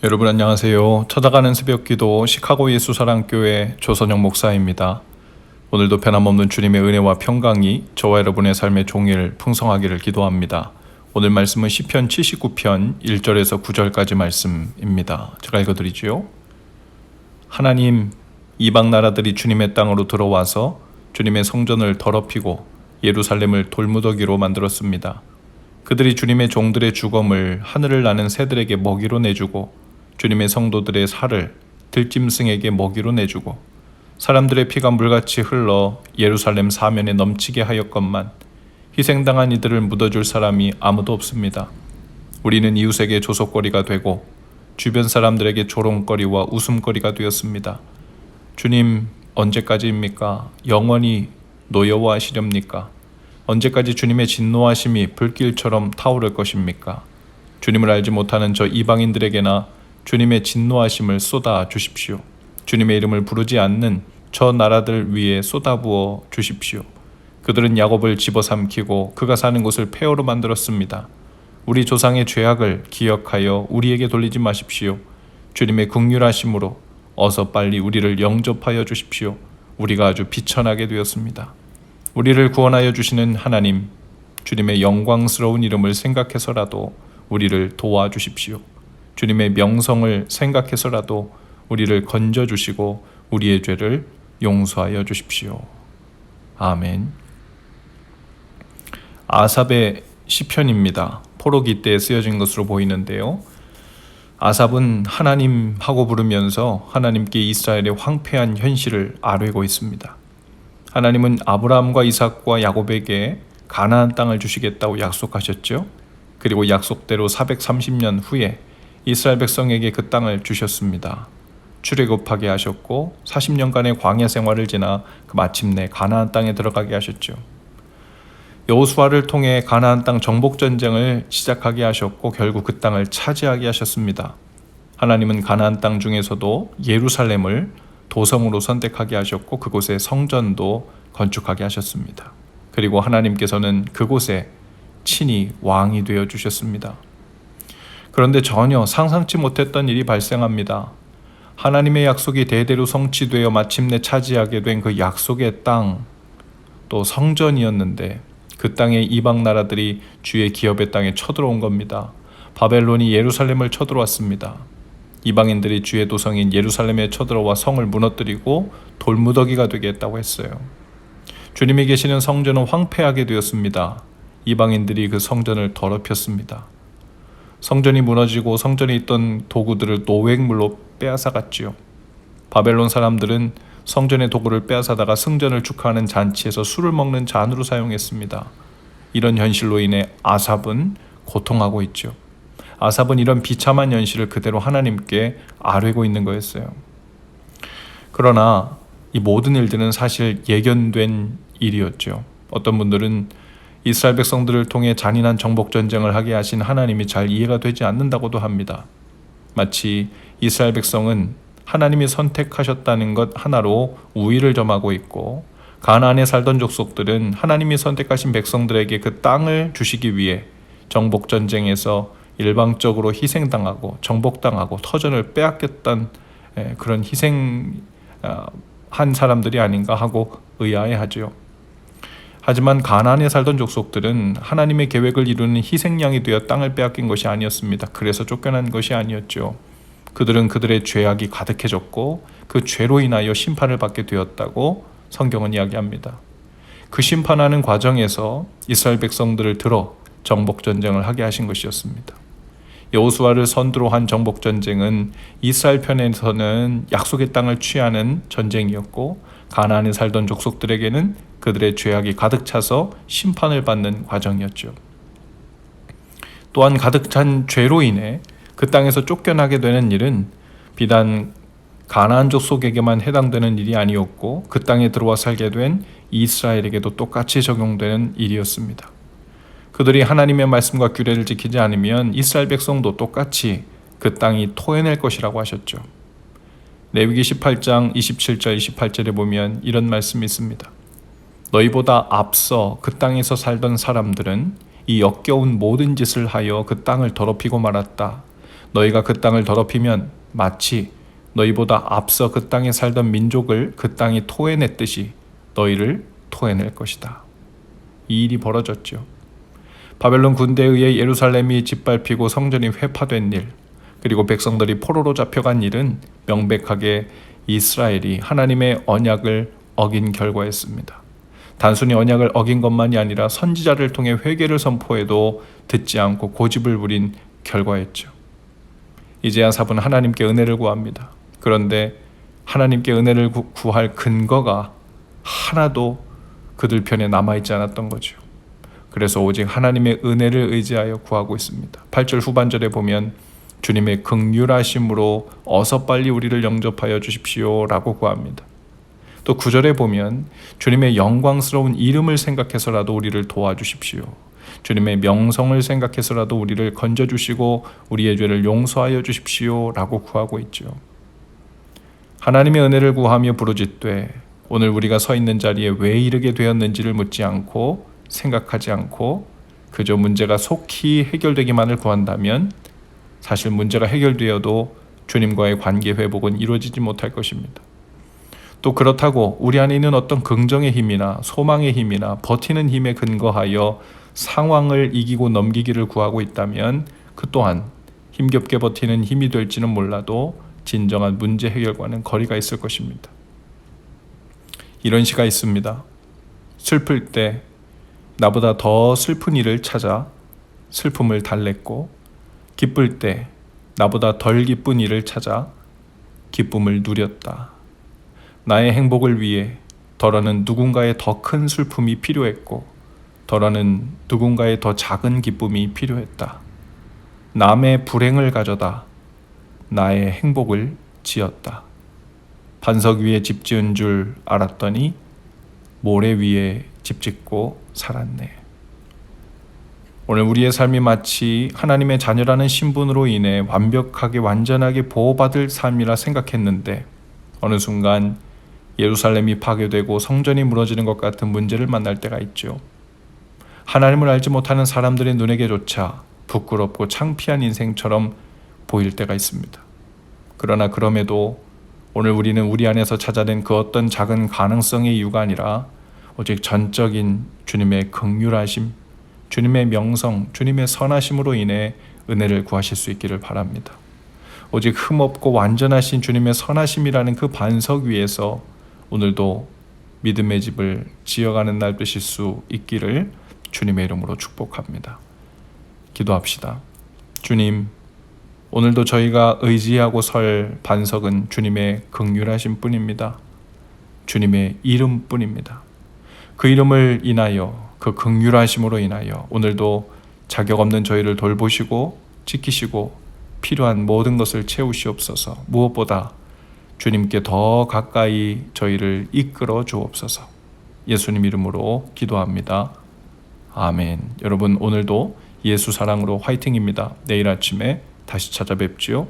여러분 안녕하세요. 찾아가는 새벽기도 시카고 예수사랑교회 조선영 목사입니다. 오늘도 변함없는 주님의 은혜와 평강이 저와 여러분의 삶의 종일 풍성하기를 기도합니다. 오늘 말씀은 시편 79편 1절에서 9절까지 말씀입니다. 제가 읽어드리지요. 하나님, 이방 나라들이 주님의 땅으로 들어와서 주님의 성전을 더럽히고 예루살렘을 돌무더기로 만들었습니다. 그들이 주님의 종들의 주검을 하늘을 나는 새들에게 먹이로 내주고 주님의 성도들의 살을 들짐승에게 먹이로 내주고 사람들의 피가 물같이 흘러 예루살렘 사면에 넘치게 하였건만 희생당한 이들을 묻어줄 사람이 아무도 없습니다. 우리는 이웃에게 조속거리가 되고 주변 사람들에게 조롱거리와 웃음거리가 되었습니다. 주님, 언제까지입니까? 영원히 노여워하시렵니까? 언제까지 주님의 진노하심이 불길처럼 타오를 것입니까? 주님을 알지 못하는 저 이방인들에게나 주님의 진노하심을 쏟아 주십시오. 주님의 이름을 부르지 않는 저 나라들 위에 쏟아부어 주십시오. 그들은 야곱을 집어삼키고 그가 사는 곳을 폐허로 만들었습니다. 우리 조상의 죄악을 기억하여 우리에게 돌리지 마십시오. 주님의 긍휼하심으로 어서 빨리 우리를 영접하여 주십시오. 우리가 아주 비천하게 되었습니다. 우리를 구원하여 주시는 하나님, 주님의 영광스러운 이름을 생각해서라도 우리를 도와주십시오. 주님의 명성을 생각해서라도 우리를 건져주시고 우리의 죄를 용서하여 주십시오. 아멘. 아삽의 시편입니다. 포로기 때 쓰여진 것으로 보이는데요. 아삽은 하나님하고 부르면서 하나님께 이스라엘의 황폐한 현실을 아뢰고 있습니다. 하나님은 아브라함과 이삭과 야곱에게 가나안 땅을 주시겠다고 약속하셨죠. 그리고 약속대로 430년 후에 이스라엘 백성에게 그 땅을 주셨습니다. 출애굽하게 하셨고 40년간의 광야 생활을 지나 마침내 가나안 땅에 들어가게 하셨죠. 여호수아를 통해 가나안 땅 정복 전쟁을 시작하게 하셨고 결국 그 땅을 차지하게 하셨습니다. 하나님은 가나안 땅 중에서도 예루살렘을 도성으로 선택하게 하셨고 그곳에 성전도 건축하게 하셨습니다. 그리고 하나님께서는 그곳에 친히 왕이 되어 주셨습니다. 그런데 전혀 상상치 못했던 일이 발생합니다. 하나님의 약속이 대대로 성취되어 마침내 차지하게 된 그 약속의 땅, 또 성전이었는데 그 땅에 이방 나라들이 주의 기업의 땅에 쳐들어온 겁니다. 바벨론이 예루살렘을 쳐들어왔습니다. 이방인들이 주의 도성인 예루살렘에 쳐들어와 성을 무너뜨리고 돌무더기가 되게 했다고 했어요. 주님이 계시는 성전은 황폐하게 되었습니다. 이방인들이 그 성전을 더럽혔습니다. 성전이 무너지고 성전에 있던 도구들을 노획물로 빼앗아갔지요. 바벨론 사람들은 성전의 도구를 빼앗아다가 승전을 축하하는 잔치에서 술을 먹는 잔으로 사용했습니다. 이런 현실로 인해 아삽은 고통하고 있죠. 아삽은 이런 비참한 현실을 그대로 하나님께 아뢰고 있는 거였어요. 그러나 이 모든 일들은 사실 예견된 일이었죠. 어떤 분들은 이스라엘 백성들을 통해 잔인한 정복 전쟁을 하게 하신 하나님이 잘 이해가 되지 않는다고도 합니다. 마치 이스라엘 백성은 하나님이 선택하셨다는 것 하나로 우위를 점하고 있고 가나안에 살던 족속들은 하나님이 선택하신 백성들에게 그 땅을 주시기 위해 정복 전쟁에서 일방적으로 희생당하고 정복당하고 터전을 빼앗겼던 그런 희생한 사람들이 아닌가 하고 의아해하죠. 하지만 가나안에 살던 족속들은 하나님의 계획을 이루는 희생양이 되어 땅을 빼앗긴 것이 아니었습니다. 그래서 쫓겨난 것이 아니었죠. 그들은 그들의 죄악이 가득해졌고 그 죄로 인하여 심판을 받게 되었다고 성경은 이야기합니다. 그 심판하는 과정에서 이스라엘 백성들을 들어 정복전쟁을 하게 하신 것이었습니다. 여호수아를 선두로 한 정복전쟁은 이스라엘 편에서는 약속의 땅을 취하는 전쟁이었고 가나안에 살던 족속들에게는 그들의 죄악이 가득 차서 심판을 받는 과정이었죠. 또한 가득 찬 죄로 인해 그 땅에서 쫓겨나게 되는 일은 비단 가나안 족속에게만 해당되는 일이 아니었고 그 땅에 들어와 살게 된 이스라엘에게도 똑같이 적용되는 일이었습니다. 그들이 하나님의 말씀과 규례를 지키지 않으면 이스라엘 백성도 똑같이 그 땅이 토해낼 것이라고 하셨죠. 레위기 18장 27절 28절에 보면 이런 말씀이 있습니다. 너희보다 앞서 그 땅에서 살던 사람들은 이 역겨운 모든 짓을 하여 그 땅을 더럽히고 말았다. 너희가 그 땅을 더럽히면 마치 너희보다 앞서 그 땅에 살던 민족을 그 땅이 토해냈듯이 너희를 토해낼 것이다. 이 일이 벌어졌죠. 바벨론 군대에 의해 예루살렘이 짓밟히고 성전이 회파된 일, 그리고 백성들이 포로로 잡혀간 일은 명백하게 이스라엘이 하나님의 언약을 어긴 결과였습니다. 단순히 언약을 어긴 것만이 아니라 선지자를 통해 회개를 선포해도 듣지 않고 고집을 부린 결과였죠. 이제야 아삽은 하나님께 은혜를 구합니다. 그런데 하나님께 은혜를 구할 근거가 하나도 그들 편에 남아있지 않았던 거죠. 그래서 오직 하나님의 은혜를 의지하여 구하고 있습니다. 8절 후반절에 보면 주님의 긍휼하심으로 어서 빨리 우리를 영접하여 주십시오 라고 구합니다. 또 9절에 보면 주님의 영광스러운 이름을 생각해서라도 우리를 도와주십시오. 주님의 명성을 생각해서라도 우리를 건져주시고 우리의 죄를 용서하여 주십시오 라고 구하고 있죠. 하나님의 은혜를 구하며 부르짖되 오늘 우리가 서 있는 자리에 왜 이르게 되었는지를 묻지 않고 생각하지 않고 그저 문제가 속히 해결되기만을 구한다면 사실 문제가 해결되어도 주님과의 관계 회복은 이루어지지 못할 것입니다. 또 그렇다고 우리 안에 있는 어떤 긍정의 힘이나 소망의 힘이나 버티는 힘에 근거하여 상황을 이기고 넘기기를 구하고 있다면 그 또한 힘겹게 버티는 힘이 될지는 몰라도 진정한 문제 해결과는 거리가 있을 것입니다. 이런 시가 있습니다. 슬플 때 나보다 더 슬픈 일을 찾아 슬픔을 달랬고 기쁠 때 나보다 덜 기쁜 일을 찾아 기쁨을 누렸다. 나의 행복을 위해 더러는 누군가의 더 큰 슬픔이 필요했고 더러는 누군가의 더 작은 기쁨이 필요했다. 남의 불행을 가져다 나의 행복을 지었다. 반석 위에 집 지은 줄 알았더니 모래 위에 집 짓고 살았네. 오늘 우리의 삶이 마치 하나님의 자녀라는 신분으로 인해 완벽하게 완전하게 보호받을 삶이라 생각했는데 어느 순간 예루살렘이 파괴되고 성전이 무너지는 것 같은 문제를 만날 때가 있죠. 하나님을 알지 못하는 사람들의 눈에게조차 부끄럽고 창피한 인생처럼 보일 때가 있습니다. 그러나 그럼에도 오늘 우리는 우리 안에서 찾아낸 그 어떤 작은 가능성의 이유가 아니라 오직 전적인 주님의 긍휼하심, 주님의 명성, 주님의 선하심으로 인해 은혜를 구하실 수 있기를 바랍니다. 오직 흠없고 완전하신 주님의 선하심이라는 그 반석 위에서 오늘도 믿음의 집을 지어가는 날 되실 수 있기를 주님의 이름으로 축복합니다. 기도합시다. 주님, 오늘도 저희가 의지하고 설 반석은 주님의 긍휼하심 뿐입니다. 주님의 이름뿐입니다. 그 이름을 인하여 그 긍휼하심으로 인하여 오늘도 자격 없는 저희를 돌보시고 지키시고 필요한 모든 것을 채우시옵소서. 무엇보다 주님께 더 가까이 저희를 이끌어 주옵소서. 예수님 이름으로 기도합니다. 아멘. 여러분 오늘도 예수 사랑으로 화이팅입니다. 내일 아침에 다시 찾아뵙지요.